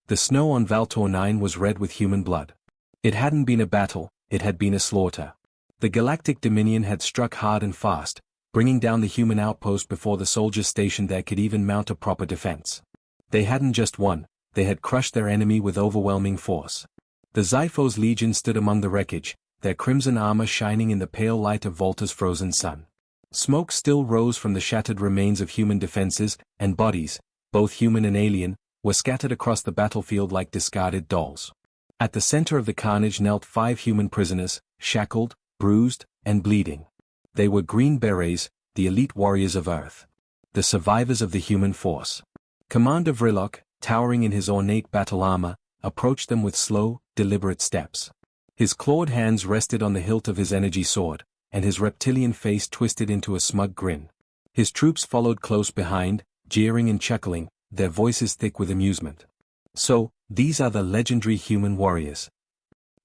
The snow on Valtor 9 was red with human blood. It hadn't been a battle, it had been a slaughter. The Galactic Dominion had struck hard and fast, bringing down the human outpost before the soldiers stationed there could even mount a proper defense. They hadn't just won, they had crushed their enemy with overwhelming force. The Xiphos Legion stood among the wreckage, their crimson armor shining in the pale light of Volta's frozen sun. Smoke still rose from the shattered remains of human defenses, and bodies, both human and alien, were scattered across the battlefield like discarded dolls. At the center of the carnage knelt 5 human prisoners, shackled, bruised, and bleeding. They were Green Berets, the elite warriors of Earth. The survivors of the human force. Commander Vrilok, towering in his ornate battle armor, approached them with slow, deliberate steps. His clawed hands rested on the hilt of his energy sword, and his reptilian face twisted into a smug grin. His troops followed close behind, jeering and chuckling, their voices thick with amusement. So, these are the legendary human warriors.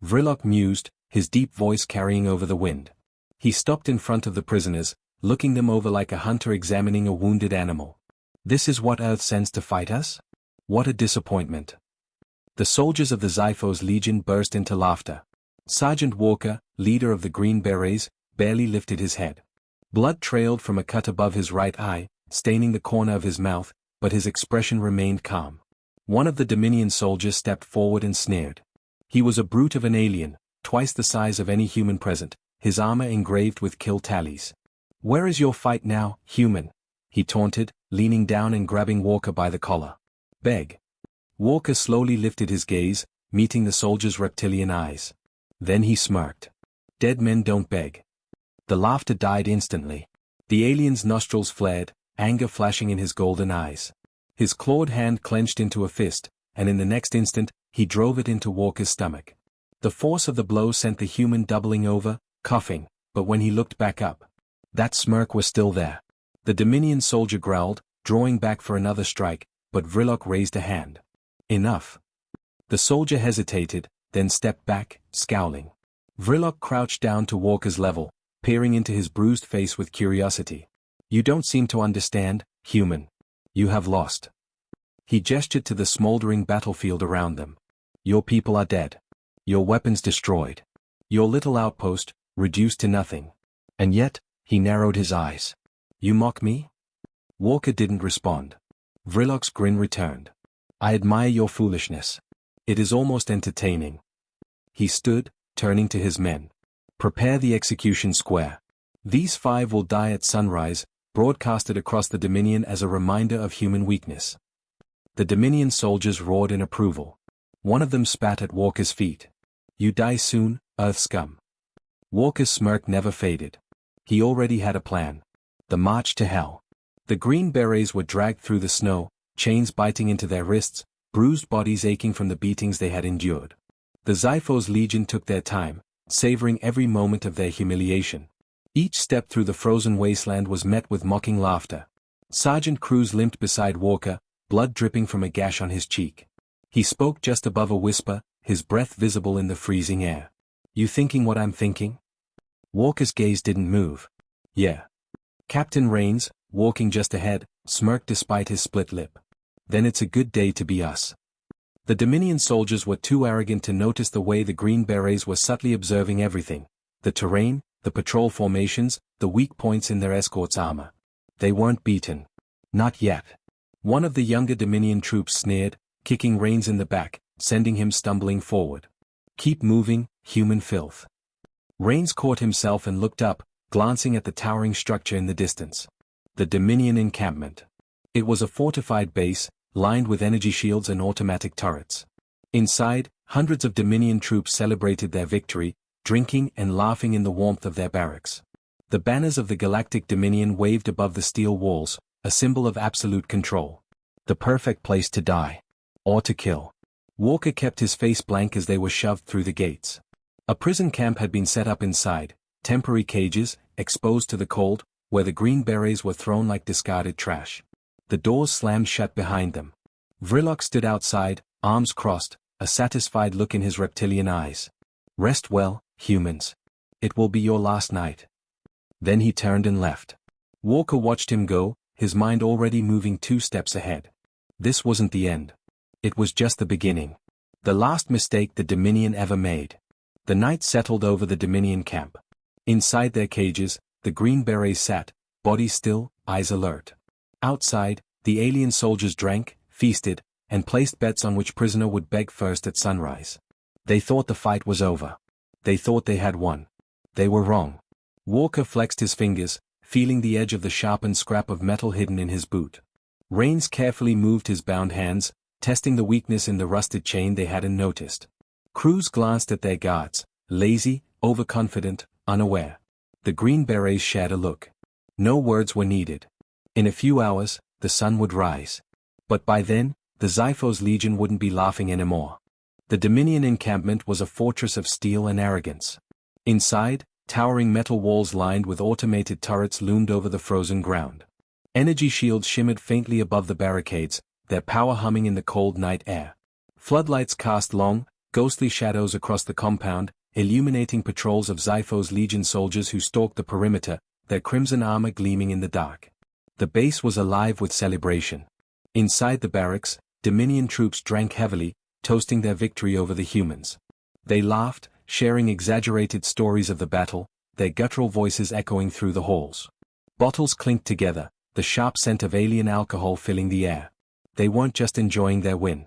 Vrilok mused, his deep voice carrying over the wind. He stopped in front of the prisoners, looking them over like a hunter examining a wounded animal. This is what Earth sends to fight us? What a disappointment. The soldiers of the Xiphos Legion burst into laughter. Sergeant Walker, leader of the Green Berets, barely lifted his head. Blood trailed from a cut above his right eye, staining the corner of his mouth, but his expression remained calm. One of the Dominion soldiers stepped forward and sneered. He was a brute of an alien, twice the size of any human present, his armor engraved with kill tallies. "Where is your fight now, human?" he taunted, leaning down and grabbing Walker by the collar. "Beg." Walker slowly lifted his gaze, meeting the soldier's reptilian eyes. Then he smirked. "Dead men don't beg." The laughter died instantly. The alien's nostrils flared, anger flashing in his golden eyes. His clawed hand clenched into a fist, and in the next instant, he drove it into Walker's stomach. The force of the blow sent the human doubling over, coughing, but when he looked back up, that smirk was still there. The Dominion soldier growled, drawing back for another strike, but Vrilok raised a hand. "Enough." The soldier hesitated, then stepped back, scowling. Vrilok crouched down to Walker's level, peering into his bruised face with curiosity. "You don't seem to understand, human. You have lost." He gestured to the smoldering battlefield around them. "Your people are dead. Your weapons destroyed. Your little outpost, reduced to nothing. And yet," he narrowed his eyes. "You mock me?" Walker didn't respond. Vrilok's grin returned. "I admire your foolishness. It is almost entertaining." He stood, turning to his men. "Prepare the execution square. These 5 will die at sunrise," broadcasted across the Dominion as a reminder of human weakness. The Dominion soldiers roared in approval. One of them spat at Walker's feet. "You die soon, Earth scum." Walker's smirk never faded. He already had a plan. The march to hell. The Green Berets were dragged through the snow, chains biting into their wrists, bruised bodies aching from the beatings they had endured. The Xiphos Legion took their time, savoring every moment of their humiliation. Each step through the frozen wasteland was met with mocking laughter. Sergeant Cruz limped beside Walker, blood dripping from a gash on his cheek. He spoke just above a whisper, his breath visible in the freezing air. "You thinking what I'm thinking?" Walker's gaze didn't move. "Yeah." Captain Rains, walking just ahead, smirked despite his split lip. "Then it's a good day to be us." The Dominion soldiers were too arrogant to notice the way the Green Berets were subtly observing everything: the terrain, the patrol formations, the weak points in their escort's armor. They weren't beaten. Not yet. One of the younger Dominion troops sneered, kicking Rains in the back, sending him stumbling forward. "Keep moving, human filth." Rains caught himself and looked up, glancing at the towering structure in the distance. The Dominion encampment. It was a fortified base, lined with energy shields and automatic turrets. Inside, hundreds of Dominion troops celebrated their victory, drinking and laughing in the warmth of their barracks. The banners of the Galactic Dominion waved above the steel walls, a symbol of absolute control. The perfect place to die. Or to kill. Walker kept his face blank as they were shoved through the gates. A prison camp had been set up inside, temporary cages, exposed to the cold, where the Green Berets were thrown like discarded trash. The doors slammed shut behind them. Vrilok stood outside, arms crossed, a satisfied look in his reptilian eyes. "Rest well, humans. It will be your last night." Then he turned and left. Walker watched him go, his mind already moving 2 steps ahead. This wasn't the end. It was just the beginning. The last mistake the Dominion ever made. The night settled over the Dominion camp. Inside their cages, the Green Berets sat, bodies still, eyes alert. Outside, the alien soldiers drank, feasted, and placed bets on which prisoner would beg first at sunrise. They thought the fight was over. They thought they had won. They were wrong. Walker flexed his fingers, feeling the edge of the sharpened scrap of metal hidden in his boot. Rains carefully moved his bound hands, testing the weakness in the rusted chain they hadn't noticed. Crews glanced at their guards, lazy, overconfident, unaware. The Green Berets shared a look. No words were needed. In a few hours, the sun would rise. But by then, the Xiphos Legion wouldn't be laughing anymore. The Dominion encampment was a fortress of steel and arrogance. Inside, towering metal walls lined with automated turrets loomed over the frozen ground. Energy shields shimmered faintly above the barricades, their power humming in the cold night air. Floodlights cast long, ghostly shadows across the compound, illuminating patrols of Xiphos Legion soldiers who stalked the perimeter, their crimson armor gleaming in the dark. The base was alive with celebration. Inside the barracks, Dominion troops drank heavily, toasting their victory over the humans. They laughed, sharing exaggerated stories of the battle, their guttural voices echoing through the halls. Bottles clinked together, the sharp scent of alien alcohol filling the air. They weren't just enjoying their win.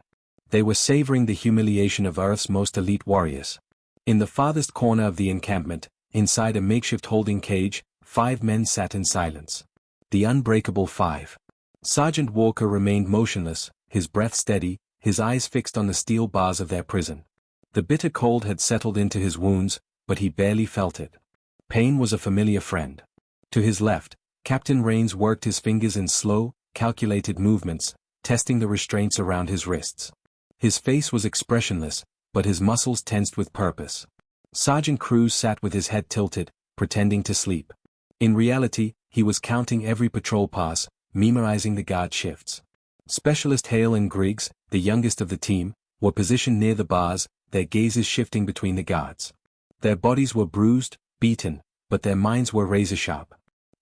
They were savoring the humiliation of Earth's most elite warriors. In the farthest corner of the encampment, inside a makeshift holding cage, 5 men sat in silence. The unbreakable 5. Sergeant Walker remained motionless, his breath steady, his eyes fixed on the steel bars of their prison. The bitter cold had settled into his wounds, but he barely felt it. Pain was a familiar friend. To his left, Captain Rains worked his fingers in slow, calculated movements, testing the restraints around his wrists. His face was expressionless, but his muscles tensed with purpose. Sergeant Cruz sat with his head tilted, pretending to sleep. In reality, he was counting every patrol pass, memorizing the guard shifts. Specialist Hale and Griggs, the youngest of the team, were positioned near the bars, their gazes shifting between the guards. Their bodies were bruised, beaten, but their minds were razor-sharp.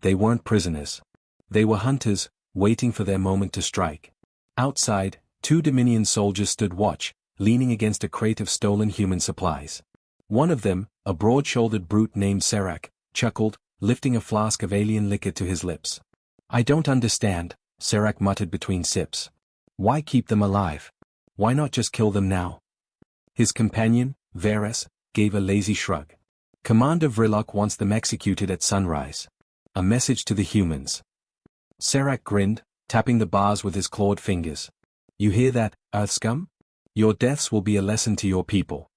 They weren't prisoners. They were hunters, waiting for their moment to strike. Outside, 2 Dominion soldiers stood watch, leaning against a crate of stolen human supplies. One of them, a broad-shouldered brute named Serac, chuckled, lifting a flask of alien liquor to his lips. "I don't understand," Serac muttered between sips. "Why keep them alive? Why not just kill them now?" His companion, Berets, gave a lazy shrug. "Commander Vrilok wants them executed at sunrise. A message to the humans." Serac grinned, tapping the bars with his clawed fingers. "You hear that, Earth scum? Your deaths will be a lesson to your people."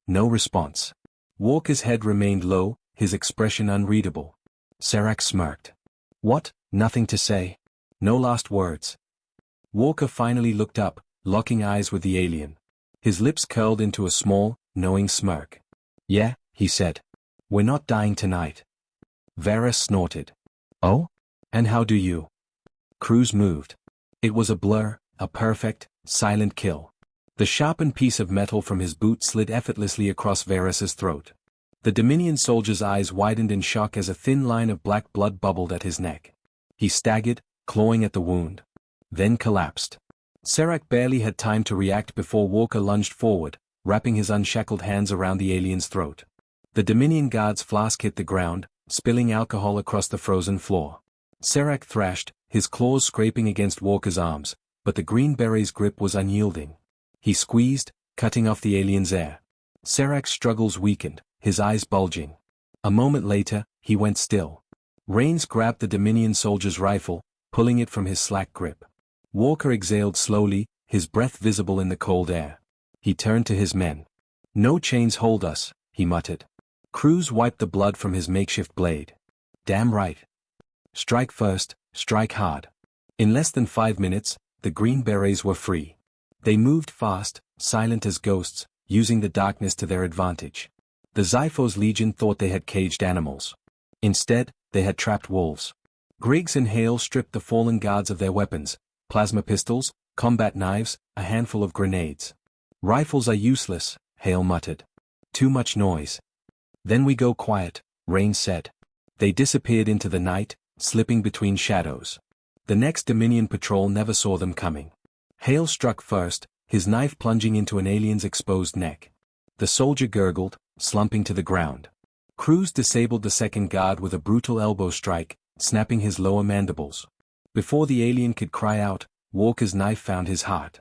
No response. Walker's head remained low, his expression unreadable. Serac smirked. "What, nothing to say? No last words?" Walker finally looked up, locking eyes with the alien. His lips curled into a small, knowing smirk. "Yeah," he said. "We're not dying tonight." Varys snorted. "Oh? And how do you?" Cruz moved. It was a blur, a perfect, silent kill. The sharpened piece of metal from his boot slid effortlessly across Varys's throat. The Dominion soldier's eyes widened in shock as a thin line of black blood bubbled at his neck. He staggered, clawing at the wound. Then collapsed. Serac barely had time to react before Walker lunged forward, wrapping his unshackled hands around the alien's throat. The Dominion guard's flask hit the ground, spilling alcohol across the frozen floor. Serac thrashed, his claws scraping against Walker's arms, but the Green Beret's grip was unyielding. He squeezed, cutting off the alien's air. Serac's struggles weakened, his eyes bulging. A moment later, he went still. Rains grabbed the Dominion soldier's rifle, pulling it from his slack grip. Walker exhaled slowly, his breath visible in the cold air. He turned to his men. "No chains hold us," he muttered. Cruz wiped the blood from his makeshift blade. "Damn right. Strike first, strike hard." In less than 5 minutes, the Green Berets were free. They moved fast, silent as ghosts, using the darkness to their advantage. The Xiphos Legion thought they had caged animals. Instead, they had trapped wolves. Griggs and Hale stripped the fallen guards of their weapons, plasma pistols, combat knives, a handful of grenades. "Rifles are useless," Hale muttered. "Too much noise." "Then we go quiet," Rain said. They disappeared into the night, slipping between shadows. The next Dominion patrol never saw them coming. Hale struck first, his knife plunging into an alien's exposed neck. The soldier gurgled, slumping to the ground. Cruz disabled the second guard with a brutal elbow strike, snapping his lower mandibles. Before the alien could cry out, Walker's knife found his heart.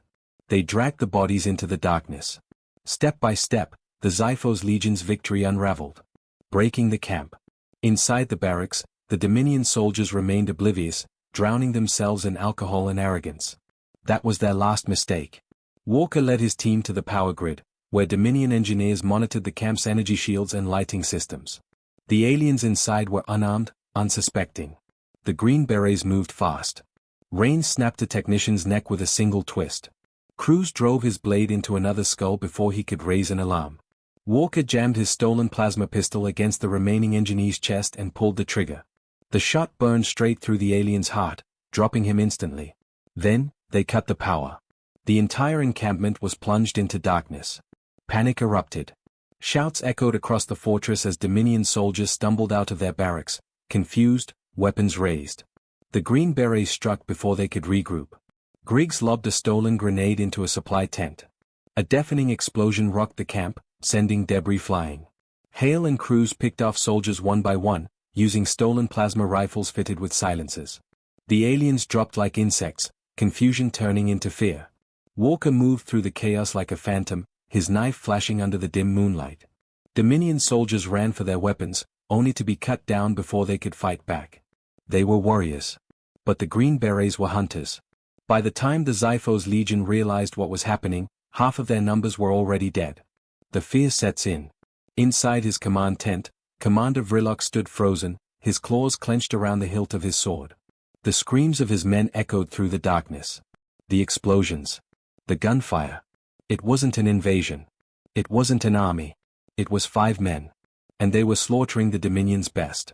They dragged the bodies into the darkness. Step by step, the Xiphos Legion's victory unraveled. Breaking the camp. Inside the barracks, the Dominion soldiers remained oblivious, drowning themselves in alcohol and arrogance. That was their last mistake. Walker led his team to the power grid, where Dominion engineers monitored the camp's energy shields and lighting systems. The aliens inside were unarmed, unsuspecting. The Green Berets moved fast. Rains snapped a technician's neck with a single twist. Cruz drove his blade into another skull before he could raise an alarm. Walker jammed his stolen plasma pistol against the remaining engineer's chest and pulled the trigger. The shot burned straight through the alien's heart, dropping him instantly. Then, they cut the power. The entire encampment was plunged into darkness. Panic erupted. Shouts echoed across the fortress as Dominion soldiers stumbled out of their barracks, confused, weapons raised. The Green Berets struck before they could regroup. Griggs lobbed a stolen grenade into a supply tent. A deafening explosion rocked the camp, sending debris flying. Hale and Cruz picked off soldiers one by one, using stolen plasma rifles fitted with silencers. The aliens dropped like insects, confusion turning into fear. Walker moved through the chaos like a phantom, his knife flashing under the dim moonlight. Dominion soldiers ran for their weapons, only to be cut down before they could fight back. They were warriors. But the Green Berets were hunters. By the time the Xiphos Legion realized what was happening, half of their numbers were already dead. The fear sets in. Inside his command tent, Commander Vrilok stood frozen, his claws clenched around the hilt of his sword. The screams of his men echoed through the darkness. The explosions. The gunfire. It wasn't an invasion. It wasn't an army. It was 5 men. And they were slaughtering the Dominion's best.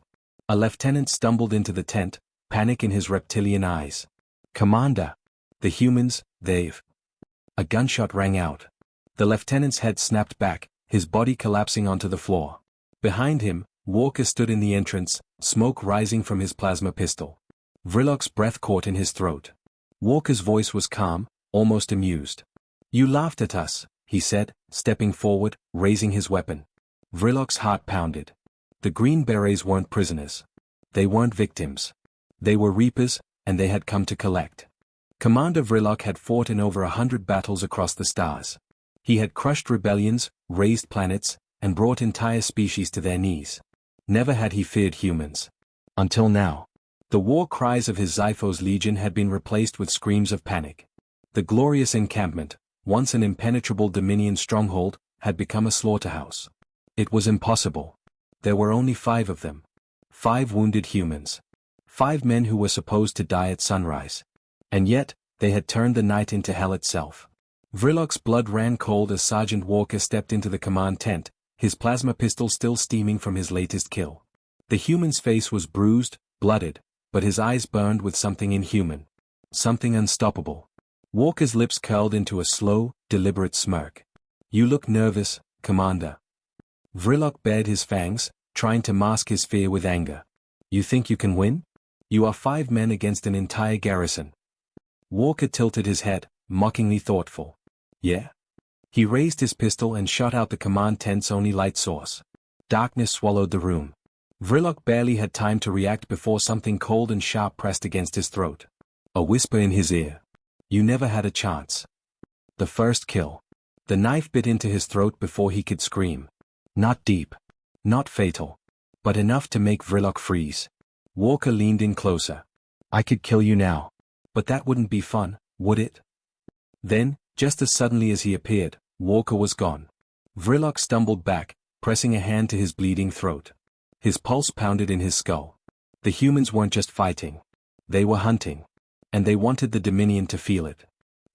A lieutenant stumbled into the tent, panic in his reptilian eyes. "Commander! The humans, they've..." A gunshot rang out. The lieutenant's head snapped back, his body collapsing onto the floor. Behind him, Walker stood in the entrance, smoke rising from his plasma pistol. Vrilok's breath caught in his throat. Walker's voice was calm, almost amused. "You laughed at us," he said, stepping forward, raising his weapon. Vrilok's heart pounded. The Green Berets weren't prisoners. They weren't victims. They were reapers, and they had come to collect. Commander Vrilok had fought in over 100 battles across the stars. He had crushed rebellions, raised planets, and brought entire species to their knees. Never had he feared humans. Until now. The war cries of his Xiphos Legion had been replaced with screams of panic. The glorious encampment, once an impenetrable Dominion stronghold, had become a slaughterhouse. It was impossible. There were only 5 of them. 5 wounded humans. 5 men who were supposed to die at sunrise. And yet, they had turned the night into hell itself. Vrilok's blood ran cold as Sergeant Walker stepped into the command tent, his plasma pistol still steaming from his latest kill. The human's face was bruised, blooded, but his eyes burned with something inhuman. Something unstoppable. Walker's lips curled into a slow, deliberate smirk. "You look nervous, Commander." Vrilok bared his fangs, trying to mask his fear with anger. "You think you can win? You are 5 men against an entire garrison." Walker tilted his head, mockingly thoughtful. "Yeah?" He raised his pistol and shot out the command tent's only light source. Darkness swallowed the room. Vrilok barely had time to react before something cold and sharp pressed against his throat. A whisper in his ear. "You never had a chance." The first kill. The knife bit into his throat before he could scream. Not deep. Not fatal. But enough to make Vrilok freeze. Walker leaned in closer. "I could kill you now. But that wouldn't be fun, would it?" Then, just as suddenly as he appeared, Walker was gone. Vrilok stumbled back, pressing a hand to his bleeding throat. His pulse pounded in his skull. The humans weren't just fighting. They were hunting. And they wanted the Dominion to feel it.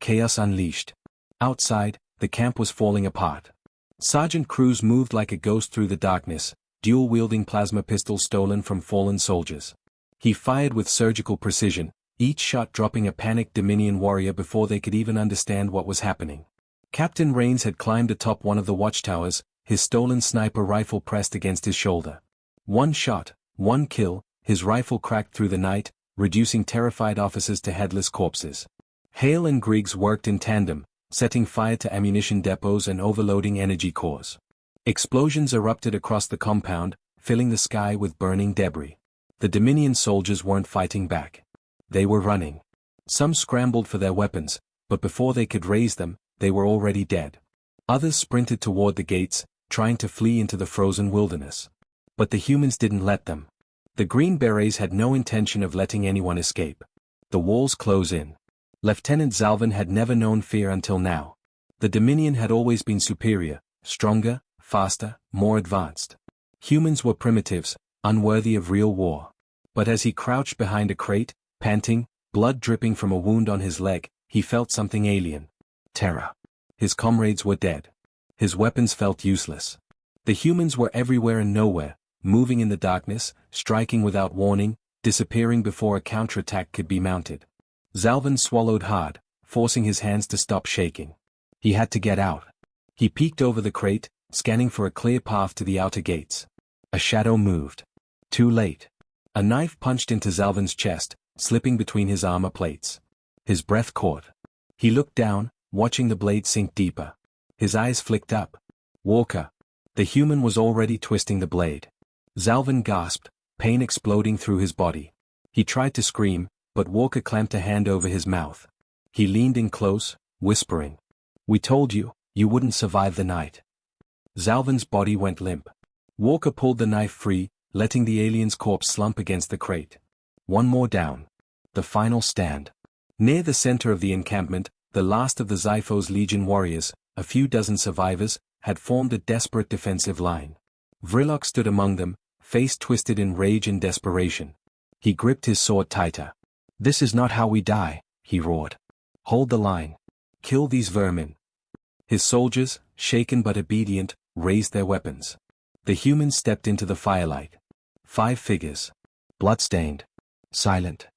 Chaos unleashed. Outside, the camp was falling apart. Sergeant Cruz moved like a ghost through the darkness, dual-wielding plasma pistols stolen from fallen soldiers. He fired with surgical precision, each shot dropping a panicked Dominion warrior before they could even understand what was happening. Captain Rains had climbed atop one of the watchtowers, his stolen sniper rifle pressed against his shoulder. One shot, one kill, his rifle cracked through the night, reducing terrified officers to headless corpses. Hale and Griggs worked in tandem, setting fire to ammunition depots and overloading energy cores. Explosions erupted across the compound, filling the sky with burning debris. The Dominion soldiers weren't fighting back. They were running. Some scrambled for their weapons, but before they could raise them, they were already dead. Others sprinted toward the gates, trying to flee into the frozen wilderness. But the humans didn't let them. The Green Berets had no intention of letting anyone escape. The walls close in. Lieutenant Zalvin had never known fear until now. The Dominion had always been superior, stronger, faster, more advanced. Humans were primitives, unworthy of real war. But as he crouched behind a crate, panting, blood dripping from a wound on his leg, he felt something alien. Terror. His comrades were dead. His weapons felt useless. The humans were everywhere and nowhere, moving in the darkness, striking without warning, disappearing before a counterattack could be mounted. Zalvin swallowed hard, forcing his hands to stop shaking. He had to get out. He peeked over the crate, scanning for a clear path to the outer gates. A shadow moved. Too late. A knife punched into Zalvin's chest, slipping between his armor plates. His breath caught. He looked down, watching the blade sink deeper. His eyes flicked up. Walker. The human was already twisting the blade. Zalvin gasped, pain exploding through his body. He tried to scream, but Walker clamped a hand over his mouth. He leaned in close, whispering, "We told you, you wouldn't survive the night." Zalvin's body went limp. Walker pulled the knife free, letting the alien's corpse slump against the crate. One more down. The final stand. Near the center of the encampment, the last of the Xiphos Legion warriors, a few dozen survivors, had formed a desperate defensive line. Vrilok stood among them, face twisted in rage and desperation. He gripped his sword tighter. "This is not how we die," he roared. "Hold the line. Kill these vermin." His soldiers, shaken but obedient, raised their weapons. The humans stepped into the firelight. 5 figures. Bloodstained. Silent.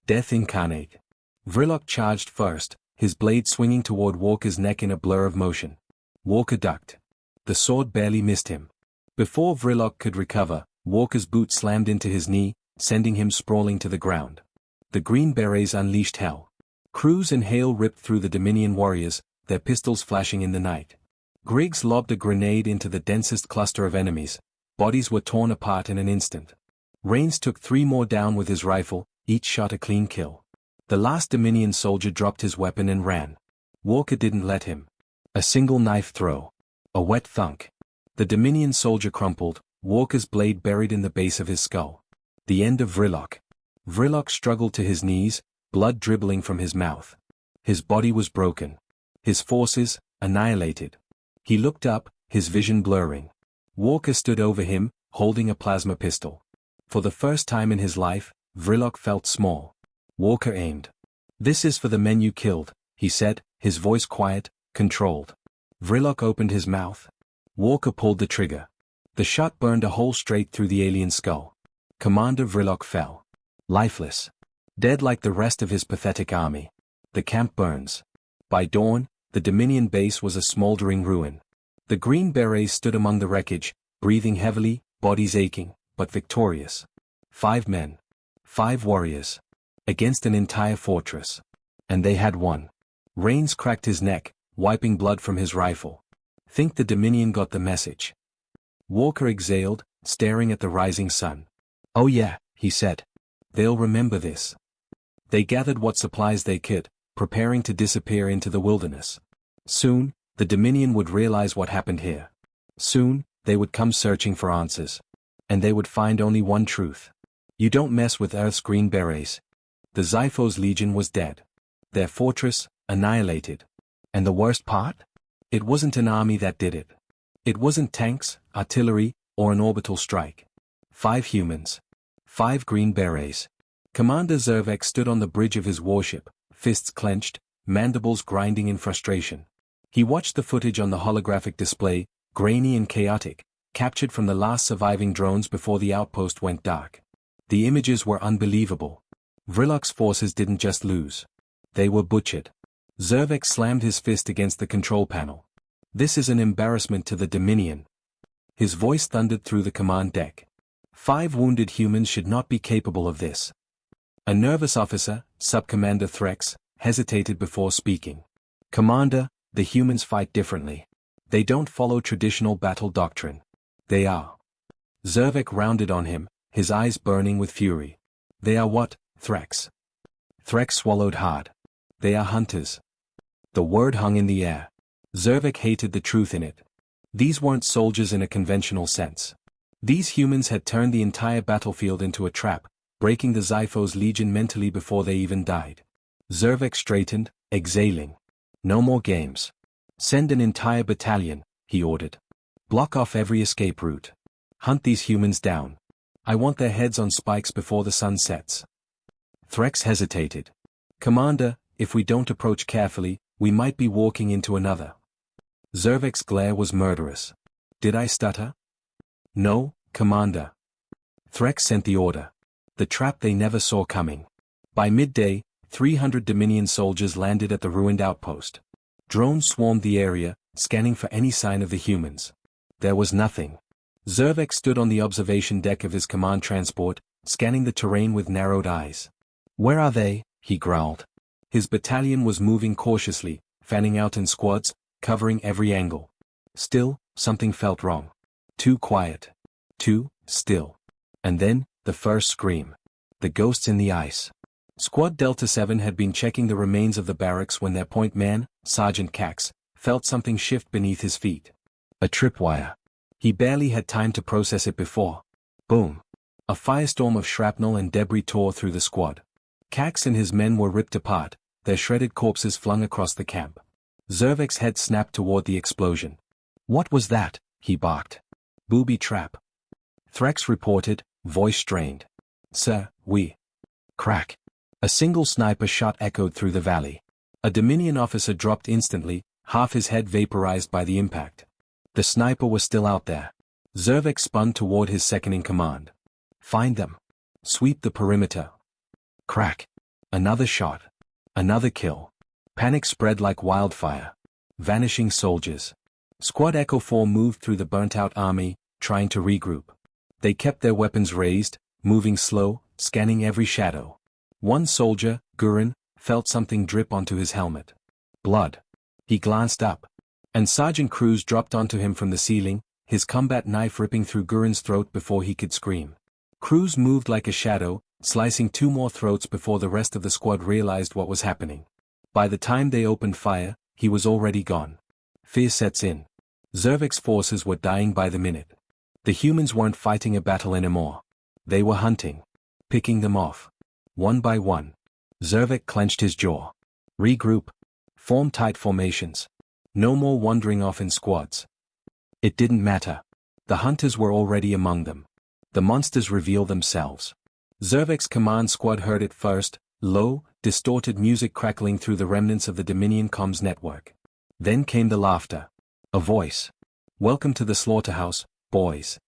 Death incarnate. Vrilok charged first, his blade swinging toward Walker's neck in a blur of motion. Walker ducked. The sword barely missed him. Before Vrilok could recover, Walker's boot slammed into his knee, sending him sprawling to the ground. The Green Berets unleashed hell. Crews and hail ripped through the Dominion warriors, their pistols flashing in the night. Griggs lobbed a grenade into the densest cluster of enemies. Bodies were torn apart in an instant. Rains took 3 more down with his rifle, each shot a clean kill. The last Dominion soldier dropped his weapon and ran. Walker didn't let him. A single knife throw. A wet thunk. The Dominion soldier crumpled, Walker's blade buried in the base of his skull. The end of Vrilok. Vrilok struggled to his knees, blood dribbling from his mouth. His body was broken. His forces, annihilated. He looked up, his vision blurring. Walker stood over him, holding a plasma pistol. For the first time in his life, Vrilok felt small. Walker aimed. "This is for the men you killed," he said, his voice quiet, controlled. Vrilok opened his mouth. Walker pulled the trigger. The shot burned a hole straight through the alien skull. Commander Vrilok fell. Lifeless. Dead like the rest of his pathetic army. The camp burns. By dawn, the Dominion base was a smoldering ruin. The Green Berets stood among the wreckage, breathing heavily, bodies aching, but victorious. 5 men. 5 warriors. Against an entire fortress. And they had won. Rains cracked his neck, wiping blood from his rifle. Think the Dominion got the message. Walker exhaled, staring at the rising sun. "Oh yeah," he said. "They'll remember this." They gathered what supplies they could, preparing to disappear into the wilderness. Soon, the Dominion would realize what happened here. Soon, they would come searching for answers. And they would find only one truth. You don't mess with Earth's Green Berets. The Xiphos Legion was dead. Their fortress, annihilated. And the worst part? It wasn't an army that did it. It wasn't tanks, artillery, or an orbital strike. 5 humans. 5 Green Berets. Commander Zervek stood on the bridge of his warship, fists clenched, mandibles grinding in frustration. He watched the footage on the holographic display, grainy and chaotic, captured from the last surviving drones before the outpost went dark. The images were unbelievable. Vrilok's forces didn't just lose. They were butchered. Zervek slammed his fist against the control panel. "This is an embarrassment to the Dominion." His voice thundered through the command deck. 5 wounded humans should not be capable of this. A nervous officer, Subcommander Threx, hesitated before speaking. "Commander, The humans fight differently. They don't follow traditional battle doctrine. They are. Zervik rounded on him, his eyes burning with fury. They are what, Threx? Threx swallowed hard. They are hunters. The word hung in the air. Zervik hated the truth in it. These weren't soldiers in a conventional sense. These humans had turned the entire battlefield into a trap, breaking the Xiphos legion mentally before they even died. Zervik straightened, exhaling. No more games. Send an entire battalion, he ordered. Block off every escape route. Hunt these humans down. I want their heads on spikes before the sun sets. Threx hesitated. Commander, if we don't approach carefully, we might be walking into another. Zervik's glare was murderous. Did I stutter? No, Commander. Threx sent the order. The trap they never saw coming. By midday, 300 Dominion soldiers landed at the ruined outpost. Drones swarmed the area, scanning for any sign of the humans. There was nothing. Zervik stood on the observation deck of his command transport, scanning the terrain with narrowed eyes. Where are they? He growled. His battalion was moving cautiously, fanning out in squads, covering every angle. Still, something felt wrong. Too quiet. Too still. And then, the first scream. The ghosts in the ice. Squad Delta 7 had been checking the remains of the barracks when their point man, Sergeant Cax, felt something shift beneath his feet. A tripwire. He barely had time to process it before. Boom. A firestorm of shrapnel and debris tore through the squad. Cax and his men were ripped apart, their shredded corpses flung across the camp. Zervik's head snapped toward the explosion. What was that? He barked. Booby trap. Threx reported, voice strained. Sir, we. Crack. A single sniper shot echoed through the valley. A Dominion officer dropped instantly, half his head vaporized by the impact. The sniper was still out there. Zervik spun toward his second-in-command. Find them. Sweep the perimeter. Crack. Another shot. Another kill. Panic spread like wildfire. Vanishing soldiers. Squad Echo 4 moved through the burnt-out army, trying to regroup. They kept their weapons raised, moving slow, scanning every shadow. One soldier, Gurin, felt something drip onto his helmet. Blood. He glanced up. And Sergeant Cruz dropped onto him from the ceiling, his combat knife ripping through Gurin's throat before he could scream. Cruz moved like a shadow, slicing 2 more throats before the rest of the squad realized what was happening. By the time they opened fire, he was already gone. Fear sets in. Zervik's forces were dying by the minute. The humans weren't fighting a battle anymore. They were hunting. Picking them off. One by one. Zervik clenched his jaw. Regroup. Form tight formations. No more wandering off in squads. It didn't matter. The hunters were already among them. The monsters revealed themselves. Zervik's command squad heard it first, low, distorted music crackling through the remnants of the Dominion comms network. Then came the laughter. A voice. Welcome to the slaughterhouse, boys.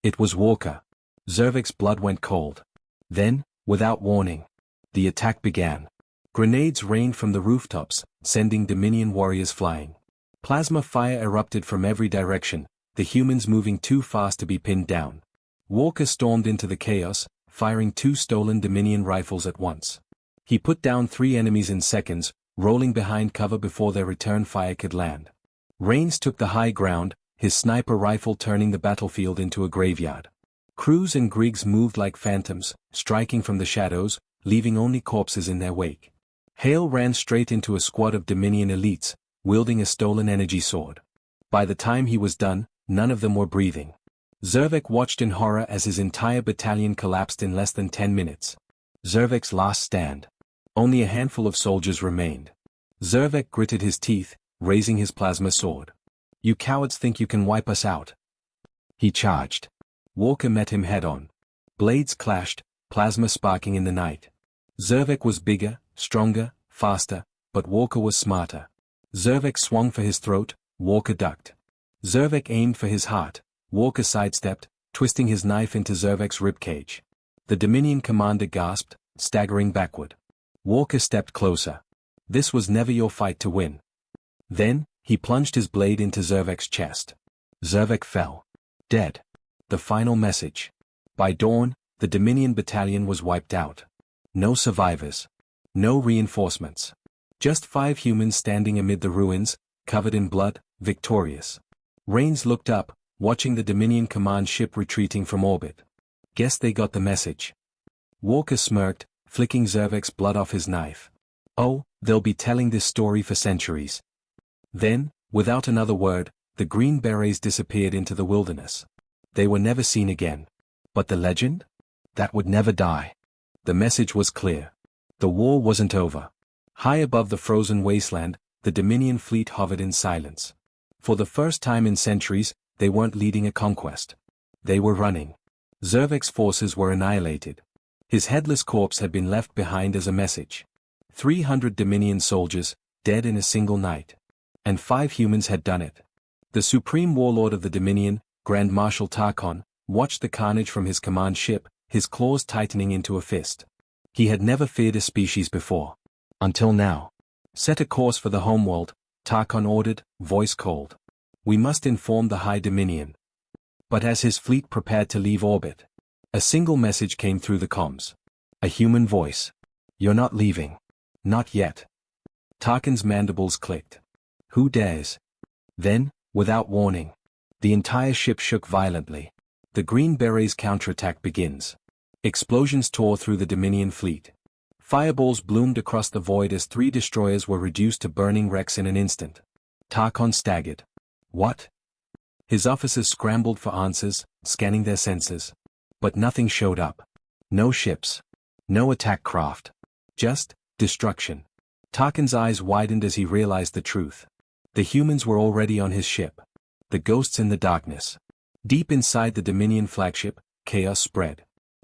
It was Walker. Zervik's blood went cold. Then, without warning, the attack began. Grenades rained from the rooftops, sending Dominion warriors flying. Plasma fire erupted from every direction, the humans moving too fast to be pinned down. Walker stormed into the chaos, firing 2 stolen Dominion rifles at once. He put down 3 enemies in seconds, rolling behind cover before their return fire could land. Rains took the high ground, his sniper rifle turning the battlefield into a graveyard. Cruz and Griggs moved like phantoms, striking from the shadows, leaving only corpses in their wake. Hale ran straight into a squad of Dominion elites, wielding a stolen energy sword. By the time he was done, none of them were breathing. Zervik watched in horror as his entire battalion collapsed in less than 10 minutes. Zervik's last stand. Only a handful of soldiers remained. Zervik gritted his teeth, raising his plasma sword. You cowards think you can wipe us out? He charged. Walker met him head-on. Blades clashed, plasma sparking in the night. Zervik was bigger, stronger, faster, but Walker was smarter. Zervik swung for his throat, Walker ducked. Zervik aimed for his heart, Walker sidestepped, twisting his knife into Zervik's ribcage. The Dominion commander gasped, staggering backward. Walker stepped closer. This was never your fight to win. Then, he plunged his blade into Zervik's chest. Zervik fell. Dead. The final message. By dawn, the Dominion battalion was wiped out. No survivors. No reinforcements. Just 5 humans standing amid the ruins, covered in blood, victorious. Rains looked up, watching the Dominion command ship retreating from orbit. Guess they got the message. Walker smirked, flicking Zervek's blood off his knife. Oh, they'll be telling this story for centuries. Then, without another word, the Green Berets disappeared into the wilderness. They were never seen again. But the legend? That would never die. The message was clear. The war wasn't over. High above the frozen wasteland, the Dominion fleet hovered in silence. For the first time in centuries, they weren't leading a conquest. They were running. Zervek's forces were annihilated. His headless corpse had been left behind as a message. 300 Dominion soldiers, dead in a single night. And 5 humans had done it. The supreme warlord of the Dominion, Grand Marshal Tarkon, watched the carnage from his command ship, his claws tightening into a fist. He had never feared a species before. Until now. Set a course for the homeworld, Tarkon ordered, voice cold. We must inform the High Dominion. But as his fleet prepared to leave orbit, a single message came through the comms. A human voice. You're not leaving. Not yet. Tarkin's mandibles clicked. Who dares? Then, without warning, the entire ship shook violently. The Green Berets' counterattack begins. Explosions tore through the Dominion fleet. Fireballs bloomed across the void as 3 destroyers were reduced to burning wrecks in an instant. Tarkon staggered. What? His officers scrambled for answers, scanning their sensors. But nothing showed up. No ships. No attack craft. Just destruction. Tarkin's eyes widened as he realized the truth. The humans were already on his ship. The ghosts in the darkness. Deep inside the Dominion flagship, chaos spread.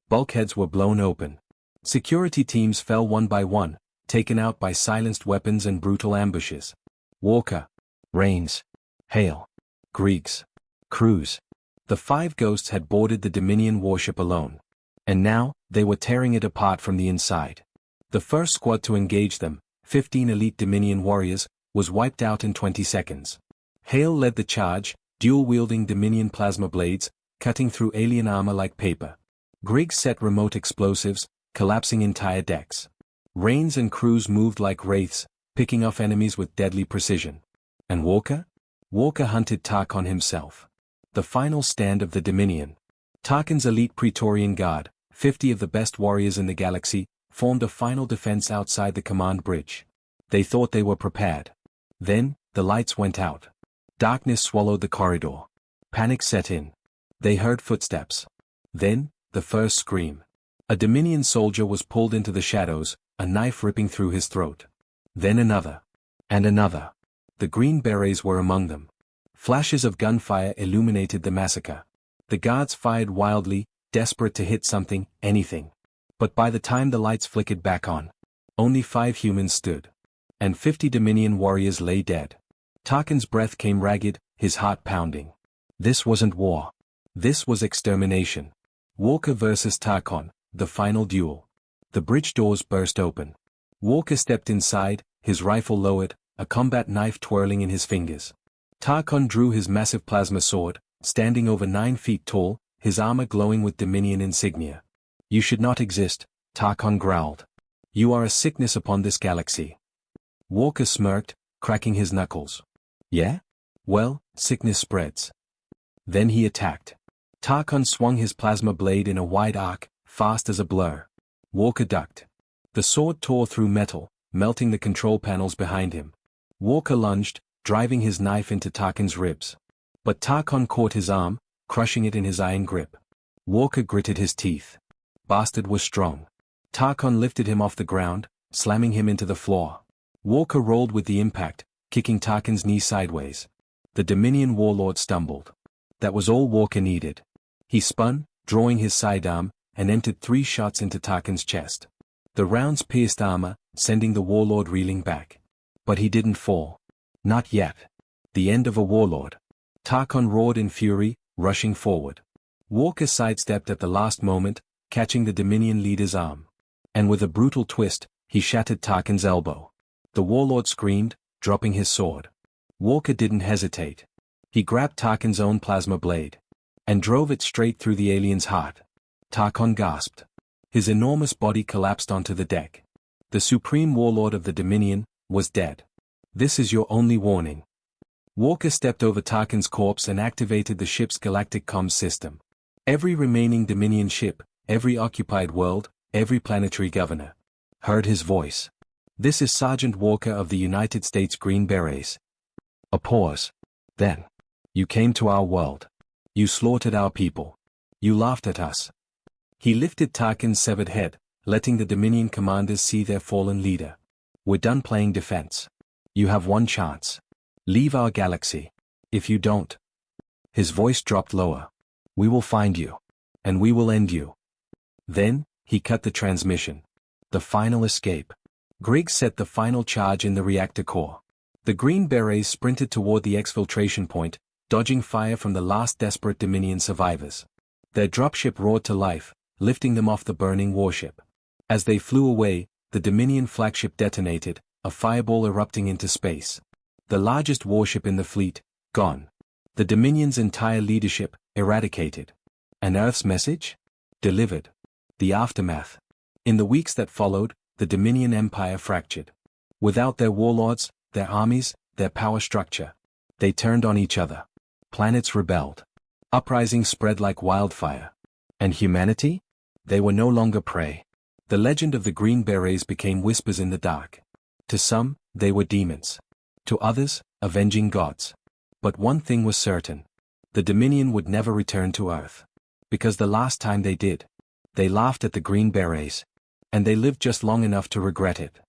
Bulkheads were blown open. Security teams fell one by one, taken out by silenced weapons and brutal ambushes. Walker. Rains. Hale. Griggs. Cruz. The 5 ghosts had boarded the Dominion warship alone. And now, they were tearing it apart from the inside. The first squad to engage them, 15 elite Dominion warriors, was wiped out in 20 seconds. Hale led the charge, dual-wielding Dominion plasma blades, cutting through alien armor like paper. Griggs set remote explosives, collapsing entire decks. Rains and Cruz moved like wraiths, picking off enemies with deadly precision. And Walker? Walker hunted Tarkon himself. The final stand of the Dominion. Tarkin's elite Praetorian Guard, 50 of the best warriors in the galaxy, formed a final defense outside the command bridge. They thought they were prepared. Then, the lights went out. Darkness swallowed the corridor. Panic set in. They heard footsteps. Then, the first scream. A Dominion soldier was pulled into the shadows, a knife ripping through his throat. Then another. And another. The Green Berets were among them. Flashes of gunfire illuminated the massacre. The guards fired wildly, desperate to hit something, anything. But by the time the lights flickered back on, only 5 humans stood. And 50 Dominion warriors lay dead. Tarkin's breath came ragged, his heart pounding. This wasn't war. This was extermination. Walker versus Tarkon, the final duel. The bridge doors burst open. Walker stepped inside, his rifle lowered, a combat knife twirling in his fingers. Tarkon drew his massive plasma sword, standing over 9 feet tall, his armor glowing with Dominion insignia. You should not exist, Tarkon growled. You are a sickness upon this galaxy. Walker smirked, cracking his knuckles. Yeah? Well, sickness spreads. Then he attacked. Tarkon swung his plasma blade in a wide arc, fast as a blur. Walker ducked. The sword tore through metal, melting the control panels behind him. Walker lunged, driving his knife into Tarkin's ribs. But Tarkon caught his arm, crushing it in his iron grip. Walker gritted his teeth. Bastard was strong. Tarkon lifted him off the ground, slamming him into the floor. Walker rolled with the impact, kicking Tarkin's knee sideways. The Dominion warlord stumbled. That was all Walker needed. He spun, drawing his sidearm, and entered 3 shots into Tarkin's chest. The rounds pierced armor, sending the warlord reeling back. But he didn't fall. Not yet. The end of a warlord. Tarkon roared in fury, rushing forward. Walker sidestepped at the last moment, catching the Dominion leader's arm. And with a brutal twist, he shattered Tarkin's elbow. The warlord screamed, dropping his sword. Walker didn't hesitate. He grabbed Tarkin's own plasma blade. And drove it straight through the alien's heart. Tarkon gasped. His enormous body collapsed onto the deck. The supreme warlord of the Dominion was dead. This is your only warning. Walker stepped over Tarkin's corpse and activated the ship's galactic comms system. Every remaining Dominion ship, every occupied world, every planetary governor heard his voice. "This is Sergeant Walker of the United States Green Berets." A pause. "Then. You came to our world. You slaughtered our people. You laughed at us." He lifted Tarkin's severed head, letting the Dominion commanders see their fallen leader. "We're done playing defense. You have one chance. Leave our galaxy. If you don't..." His voice dropped lower. "We will find you. And we will end you." Then, he cut the transmission. The final escape. Griggs set the final charge in the reactor core. The Green Berets sprinted toward the exfiltration point, dodging fire from the last desperate Dominion survivors. Their dropship roared to life, lifting them off the burning warship. As they flew away, the Dominion flagship detonated, a fireball erupting into space. The largest warship in the fleet, gone. The Dominion's entire leadership, eradicated. And Earth's message? Delivered. The aftermath. In the weeks that followed, the Dominion Empire fractured. Without their warlords, their armies, their power structure, they turned on each other. Planets rebelled. Uprisings spread like wildfire. And humanity? They were no longer prey. The legend of the Green Berets became whispers in the dark. To some, they were demons. To others, avenging gods. But one thing was certain. The Dominion would never return to Earth. Because the last time they did, they laughed at the Green Berets. And they lived just long enough to regret it.